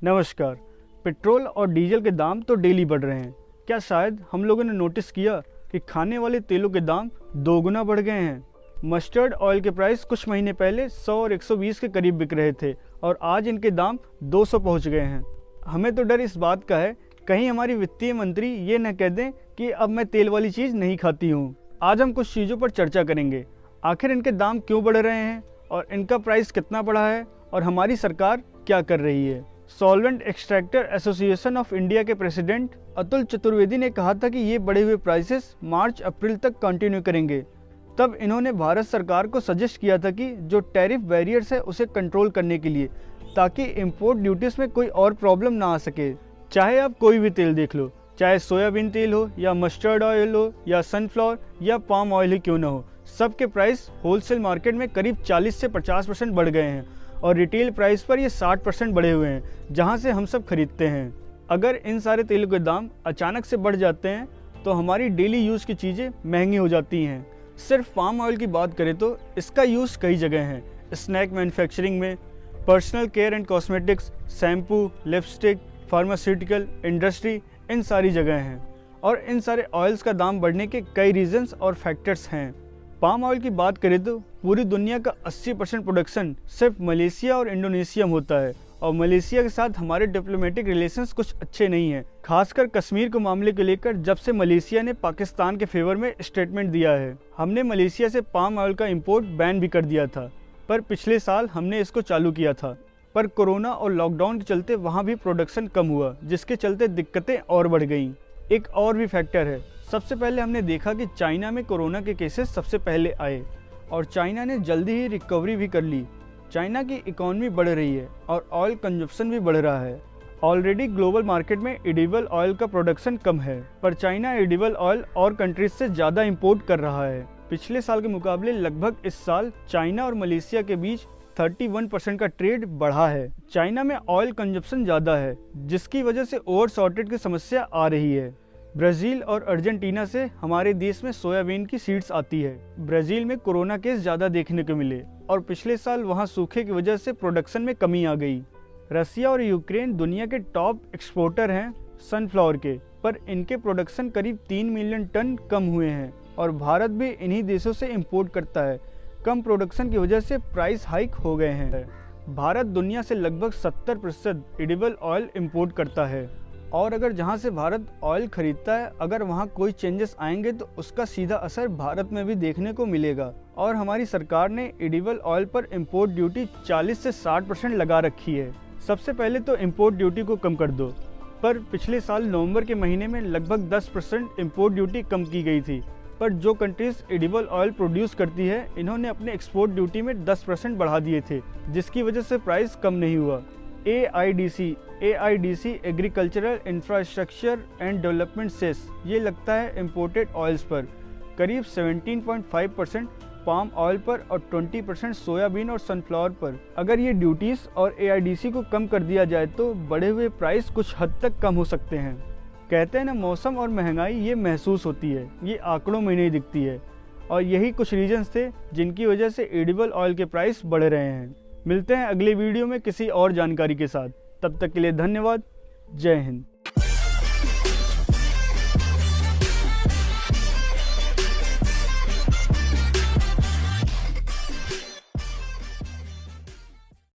नमस्कार। पेट्रोल और डीजल के दाम तो डेली बढ़ रहे हैं। क्या शायद हम लोगों ने नोटिस किया कि खाने वाले तेलों के दाम 2 गुना बढ़ गए हैं। मस्टर्ड ऑयल के प्राइस कुछ महीने पहले 100 और 120 के करीब बिक रहे थे और आज इनके दाम 200 पहुंच गए हैं। हमें तो डर इस बात का है कहीं हमारी वित्तीय मंत्री ये न कह दें कि अब मैं तेल वाली चीज़ नहीं खाती हूँ। आज हम कुछ चीज़ों पर चर्चा करेंगे। आखिर इनके दाम क्यों बढ़ रहे हैं और इनका प्राइस कितना बढ़ा है और हमारी सरकार क्या कर रही है। Solvent extractor association of India के प्रेसिडेंट अतुल चतुर्वेदी ने कहा था कि ये बढ़े हुए प्राइसेस मार्च अप्रैल तक कंटिन्यू करेंगे। तब इन्होंने भारत सरकार को सजेस्ट किया था कि जो टैरिफ बैरियर्स है उसे कंट्रोल करने के लिए, ताकि इंपोर्ट ड्यूटीज़ में कोई और प्रॉब्लम ना आ सके। चाहे आप कोई भी तेल देख लो, चाहे सोयाबीन तेल हो या मस्टर्ड ऑयल हो या सनफ्लावर या पाम ऑयल ही क्यों ना हो, सबके प्राइस होलसेल मार्केट में करीब 40 से 50% बढ़ गए हैं और रिटेल प्राइस पर ये 60% बढ़े हुए हैं, जहां से हम सब खरीदते हैं। अगर इन सारे तेलों के दाम अचानक से बढ़ जाते हैं तो हमारी डेली यूज़ की चीज़ें महंगी हो जाती हैं। सिर्फ पाम ऑयल की बात करें तो इसका यूज़ कई जगह है। स्नैक मैन्युफैक्चरिंग में, personal care and cosmetics, shampoo, lipstick, pharmaceutical industry, इन सारी जगह हैं। और इन सारे ऑयल्स का दाम बढ़ने के कई रीजंस और फैक्टर्स हैं। पाम ऑयल की बात करें तो पूरी दुनिया का 80% प्रोडक्शन सिर्फ मलेशिया और इंडोनेशिया में होता है और मलेशिया के साथ हमारे डिप्लोमेटिक रिलेशंस कुछ अच्छे नहीं हैं। खासकर कश्मीर के मामले को लेकर जब से मलेशिया ने पाकिस्तान के फेवर में स्टेटमेंट दिया है। हमने मलेशिया से पाम ऑयल का इंपोर्ट बैन भी कर दिया था, पर पिछले साल हमने इसको चालू किया था। पर कोरोना और लॉकडाउन के चलते वहाँ भी प्रोडक्शन कम हुआ, जिसके चलते दिक्कतें और बढ़ गईं। एक और भी फैक्टर है। सबसे पहले हमने देखा कि चाइना में कोरोना के केसेस सबसे पहले आए और चाइना ने जल्दी ही रिकवरी भी कर ली। चाइना की इकोनॉमी बढ़ रही है और ऑयल कंजप्शन भी बढ़ रहा है। ऑलरेडी ग्लोबल मार्केट में एडिबल ऑयल का प्रोडक्शन कम है, पर चाइना एडिबल ऑयल और कंट्रीज से ज़्यादा इंपोर्ट कर रहा है। पिछले साल के मुकाबले लगभग इस साल चाइना और मलेशिया के बीच 31% का ट्रेड बढ़ा है। चाइना में ऑयल कंजप्शन ज़्यादा है, जिसकी वजह से ओवर शॉर्टेज की समस्या आ रही है। ब्राज़ील और अर्जेंटीना से हमारे देश में सोयाबीन की सीड्स आती है। ब्राज़ील में कोरोना केस ज़्यादा देखने को मिले और पिछले साल वहाँ सूखे की वजह से प्रोडक्शन में कमी आ गई। रसिया और यूक्रेन दुनिया के टॉप एक्सपोर्टर हैं सनफ्लावर के, पर इनके प्रोडक्शन करीब 3 मिलियन टन कम हुए हैं और भारत भी इन्हीं देशों से इंपोर्ट करता है। कम प्रोडक्शन की वजह से प्राइस हाइक हो गए हैं। भारत दुनिया से लगभग 70% एडिबल ऑयल इंपोर्ट करता है और अगर जहां से भारत ऑयल खरीदता है, अगर वहां कोई चेंजेस आएंगे तो उसका सीधा असर भारत में भी देखने को मिलेगा। और हमारी सरकार ने एडिबल ऑयल पर इंपोर्ट ड्यूटी 40 से 60% लगा रखी है। सबसे पहले तो इंपोर्ट ड्यूटी को कम कर दो, पर पिछले साल नवंबर के महीने में लगभग 10% इंपोर्ट ड्यूटी कम की गई थी। पर जो कंट्रीज एडिबल ऑयल प्रोड्यूस करती है, इन्होंने अपने एक्सपोर्ट ड्यूटी में 10% बढ़ा दिए थे, जिसकी वजह से प्राइस कम नहीं हुआ। AIDC agricultural infrastructure and development cess ये लगता है इंपोर्टेड ऑयल्स पर, करीब 17.5% पाम ऑयल पर और 20% सोयाबीन और सनफ्लावर पर। अगर ये ड्यूटीज़ और AIDC को कम कर दिया जाए तो बढ़े हुए प्राइस कुछ हद तक कम हो सकते हैं। कहते हैं ना, मौसम और महंगाई ये महसूस होती है, ये आंकड़ों में नहीं दिखती है। और यही कुछ रीजंस थे जिनकी वजह से एडिबल ऑयल के प्राइस बढ़ रहे हैं। मिलते हैं अगले वीडियो में किसी और जानकारी के साथ। तब तक के लिए धन्यवाद। जय हिंद।